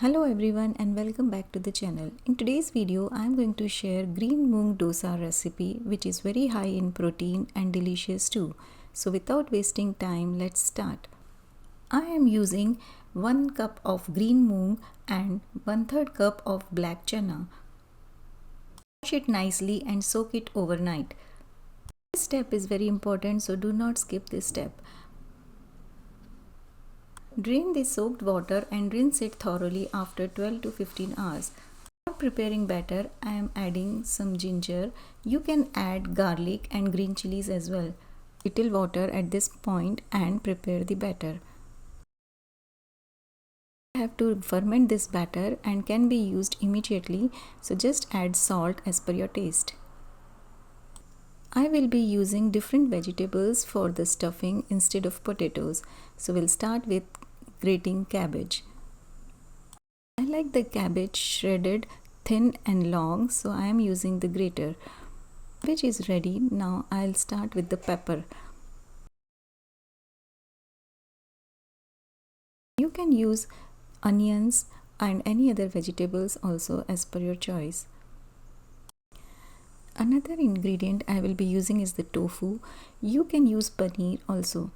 Hello everyone and welcome back to the channel. In today's video I am going to share green moong dosa recipe which is very high in protein and delicious too. So without wasting time, let's start. I am using 1 cup of green moong and 1/3 cup of black chana. Wash it nicely and soak it overnight. This step is very important, so do not skip this step. Drain the soaked water and rinse it thoroughly after 12 to 15 hours. For preparing batter, I am adding some ginger. You can add garlic and green chilies as well. Little water at this point and prepare the batter. I have to ferment this batter and can be used immediately, so just add salt as per your taste. I will be using different vegetables for the stuffing instead of potatoes. So we'll start with grating cabbage. I like the cabbage shredded thin and long, so I am using the grater. Cabbage is ready. Now I'll start with the pepper. You can use onions and any other vegetables also as per your choice. Another ingredient I will be using is the tofu. You can use paneer also.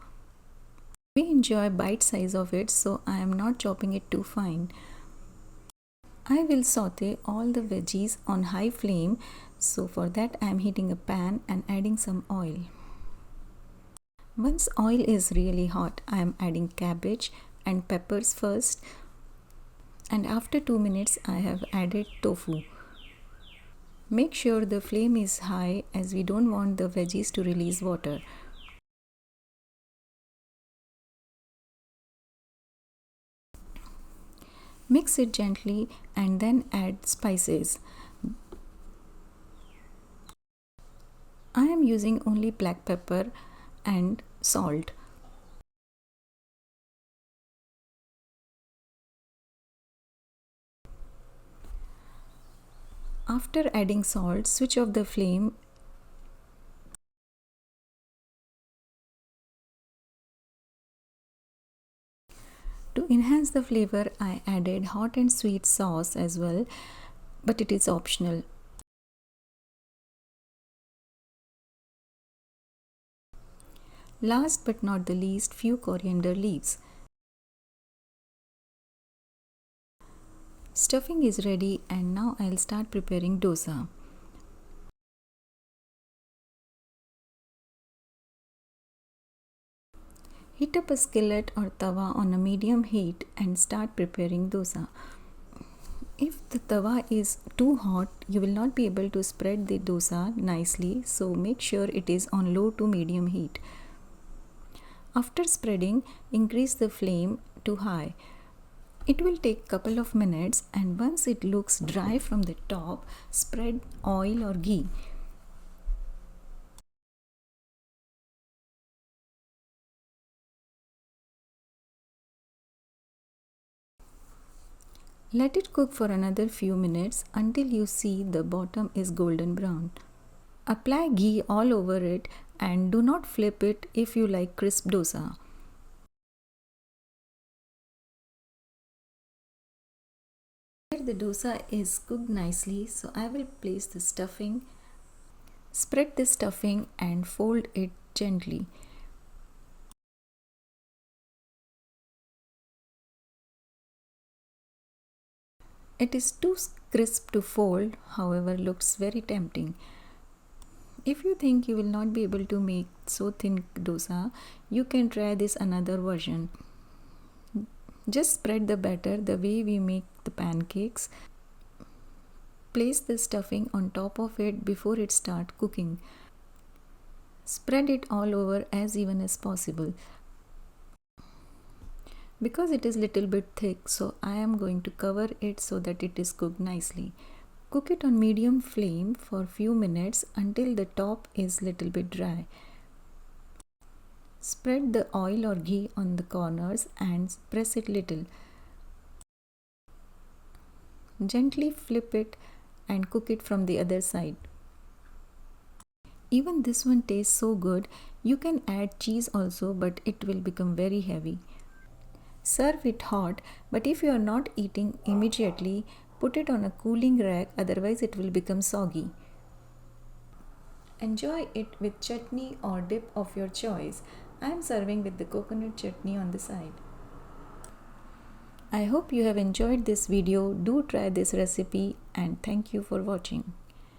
We enjoy bite size of it, so I am not chopping it too fine. I will saute all the veggies on high flame, so for that I am heating a pan and adding some oil. Once oil is really hot, I am adding cabbage and peppers first, and after 2 minutes I have added tofu. Make sure the flame is high as we don't want the veggies to release water. Mix it gently and then add spices. I am using only black pepper and salt. After adding salt, switch off the flame. To enhance the flavor, I added hot and sweet sauce as well, but it is optional. Last but not the least, few coriander leaves. Stuffing is ready and now I'll start preparing dosa. Heat up a skillet or tawa on a medium heat and start preparing dosa. If the tawa is too hot, you will not be able to spread the dosa nicely, so make sure it is on low to medium heat. After spreading, increase the flame to high. It will take couple of minutes, and once it looks dry from the top, spread oil or ghee. Let it cook for another few minutes until you see the bottom is golden brown. Apply ghee all over it and do not flip it if you like crisp dosa. The dosa is cooked nicely, so I will place the stuffing. Spread the stuffing and fold it gently. It is too crisp to fold, however, looks very tempting. If you think you will not be able to make so thin dosa, you can try this another version. Just spread the batter the way we make the pancakes. Place the stuffing on top of it before it starts cooking. Spread it all over as even as possible. Because it is little bit thick, so I am going to cover it so that it is cooked nicely. Cook it on medium flame for few minutes until the top is little bit dry. Spread the oil or ghee on the corners and press it little. Gently flip it and cook it from the other side. Even this one tastes so good. You can add cheese also, but it will become very heavy. Serve it hot, but if you are not eating immediately, put it on a cooling rack, otherwise it will become soggy. Enjoy it with chutney or dip of your choice. I am serving with the coconut chutney on the side. I hope you have enjoyed this video. Do try this recipe and thank you for watching.